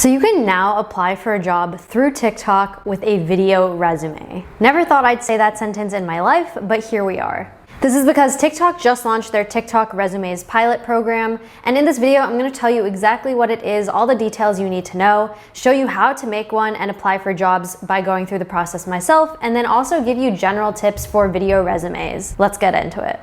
So you can now apply for a job through TikTok with a video resume. Never thought I'd say that sentence in my life, but here we are. This is because TikTok just launched their TikTok Resumes pilot program, and in this video I'm going to tell you exactly what it is, all the details you need to know, show you how to make one and apply for jobs by going through the process myself, and then also give you general tips for video resumes. Let's get into it.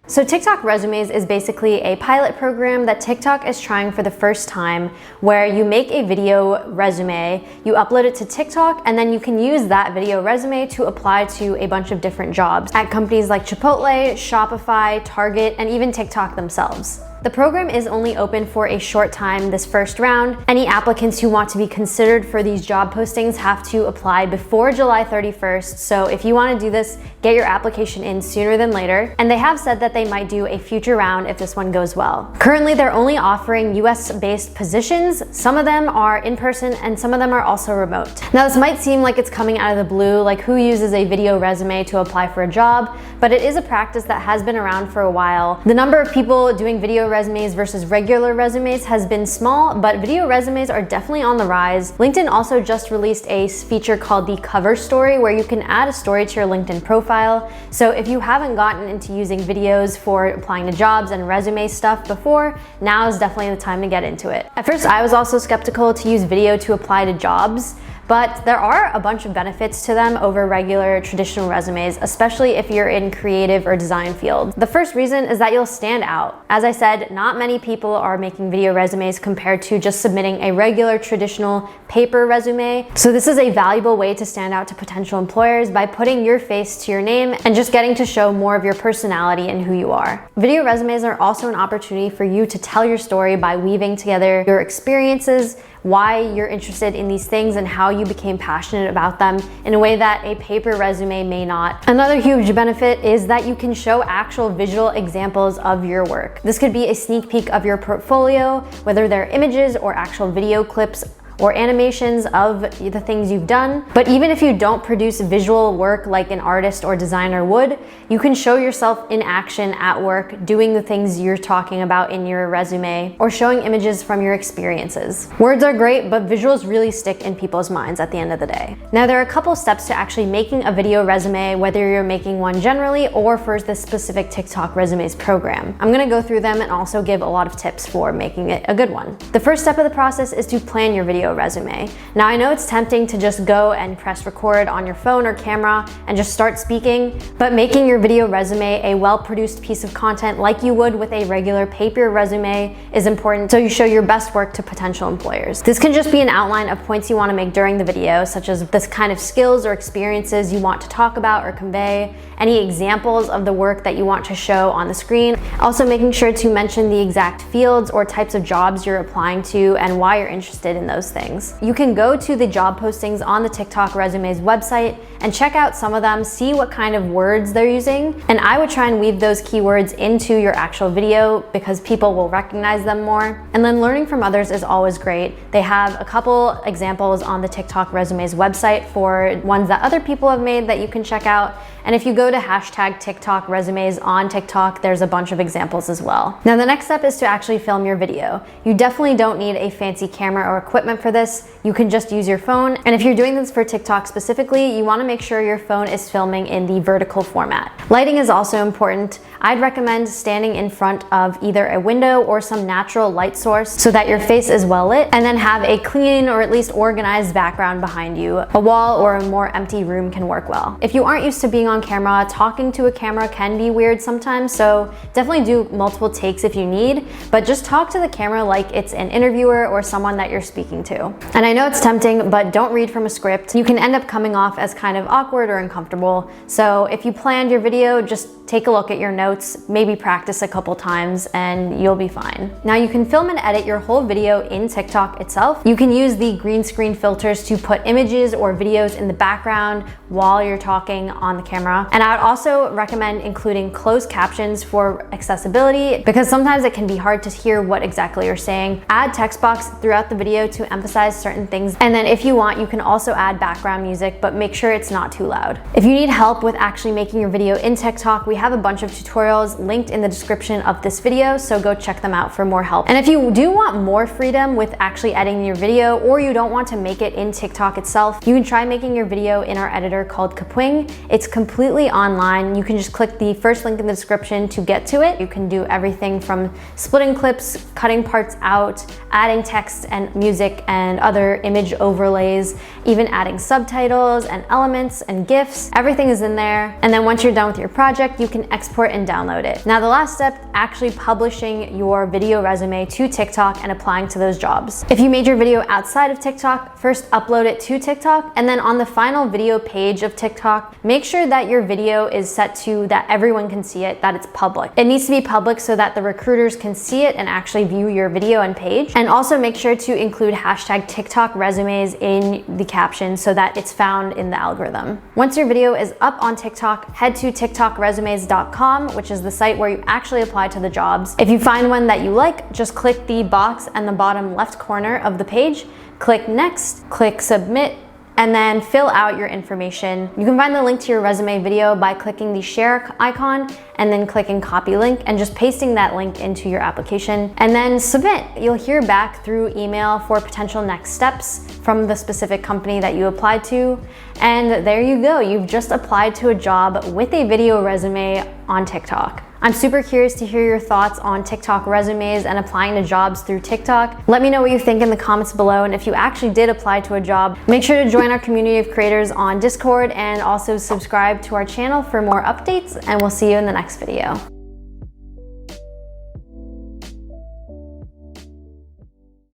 So TikTok Resumes is basically a pilot program that TikTok is trying for the first time, where you make a video resume, you upload it to TikTok, and then you can use that video resume to apply to a bunch of different jobs at companies like Chipotle, Shopify, Target, and even TikTok themselves. The program is only open for a short time this first round. Any applicants who want to be considered for these job postings have to apply before July 31st. So if you want to do this, get your application in sooner than later. And they have said that they might do a future round if this one goes well. Currently, they're only offering US-based positions. Some of them are in person and some of them are also remote. Now, this might seem like it's coming out of the blue, like who uses a video resume to apply for a job, but it is a practice that has been around for a while. The number of people doing video resumes versus regular resumes has been small, but video resumes are definitely on the rise. LinkedIn also just released a feature called the cover story, where you can add a story to your LinkedIn profile. So if you haven't gotten into using videos for applying to jobs and resume stuff before, now is definitely the time to get into it. At first, I was also skeptical to use video to apply to jobs, but there are a bunch of benefits to them over regular traditional resumes, especially if you're in creative or design field. The first reason is that you'll stand out. As I said, not many people are making video resumes compared to just submitting a regular traditional paper resume. So this is a valuable way to stand out to potential employers by putting your face to your name and just getting to show more of your personality and who you are. Video resumes are also an opportunity for you to tell your story by weaving together your experiences, why you're interested in these things, and how you became passionate about them in a way that a paper resume may not. Another huge benefit is that you can show actual visual examples of your work. This could be a sneak peek of your portfolio, whether they're images or actual video clips or animations of the things you've done. But even if you don't produce visual work like an artist or designer would, you can show yourself in action at work doing the things you're talking about in your resume, or showing images from your experiences. Words are great, but visuals really stick in people's minds at the end of the day. Now, there are a couple steps to actually making a video resume, whether you're making one generally or for the specific TikTok Resumes program. I'm gonna go through them and also give a lot of tips for making it a good one. The first step of the process is to plan your video resume. Now, I know it's tempting to just go and press record on your phone or camera and just start speaking, but making your video resume a well-produced piece of content like you would with a regular paper resume is important, so you show your best work to potential employers. This can just be an outline of points you want to make during the video, such as this kind of skills or experiences you want to talk about or convey, any examples of the work that you want to show on the screen. Also, making sure to mention the exact fields or types of jobs you're applying to and why you're interested in those things. You can go to the job postings on the TikTok Resumes website and check out some of them, see what kind of words they're using, and I would try and weave those keywords into your actual video because people will recognize them more. And then learning from others is always great. They have a couple examples on the TikTok Resumes website for ones that other people have made that you can check out. And if you go to hashtag TikTok Resumes on TikTok, there's a bunch of examples as well. Now, the next step is to actually film your video. You definitely don't need a fancy camera or equipment for this. You can just use your phone. And if you're doing this for TikTok specifically, you want to make sure your phone is filming in the vertical format. Lighting is also important. I'd recommend standing in front of either a window or some natural light source so that your face is well lit, and then have a clean or at least organized background behind you. A wall or a more empty room can work well. If you aren't used to being on camera, talking to a camera can be weird sometimes, so definitely do multiple takes if you need, but just talk to the camera like it's an interviewer or someone that you're speaking to. And I know it's tempting, but don't read from a script. You can end up coming off as kind of awkward or uncomfortable. So if you planned your video, just take a look at your notes, maybe practice a couple times, and you'll be fine. Now, you can film and edit your whole video in TikTok itself. You can use the green screen filters to put images or videos in the background while you're talking on the camera. And I would also recommend including closed captions for accessibility, because sometimes it can be hard to hear what exactly you're saying. Add text box throughout the video to emphasize certain things. And then if you want, you can also add background music, but make sure it's not too loud. If you need help with actually making your video in TikTok, we have a bunch of tutorials linked in the description of this video, so go check them out for more help. And if you do want more freedom with actually editing your video, or you don't want to make it in TikTok itself, you can try making your video in our editor called Kapwing. It's completely online. You can just click the first link in the description to get to it. You can do everything from splitting clips, cutting parts out, adding text and music and other image overlays, even adding subtitles and elements and GIFs. Everything is in there. And then once you're done with your project, you can export and download it. Now the last step, actually publishing your video resume to TikTok and applying to those jobs. If you made your video outside of TikTok, first upload it to TikTok, and then on the final video page of TikTok, make sure that your video is set to that everyone can see it, that it's public. It needs to be public so that the recruiters can see it and actually view your video and page. And also make sure to include hashtag TikTok resumes in the caption so that it's found in the algorithm. Once your video is up on TikTok, head to tiktokresumes.com, which is the site where you actually apply to the jobs. If you find one that you like, just click the box in the bottom left corner of the page, click next, click submit, and then fill out your information. You can find the link to your resume video by clicking the share icon and then clicking copy link and just pasting that link into your application and then submit. You'll hear back through email for potential next steps from the specific company that you applied to. And there you go, you've just applied to a job with a video resume on TikTok. I'm super curious to hear your thoughts on TikTok resumes and applying to jobs through TikTok. Let me know what you think in the comments below, and if you actually did apply to a job, make sure to join our community of creators on Discord and also subscribe to our channel for more updates, and we'll see you in the next video.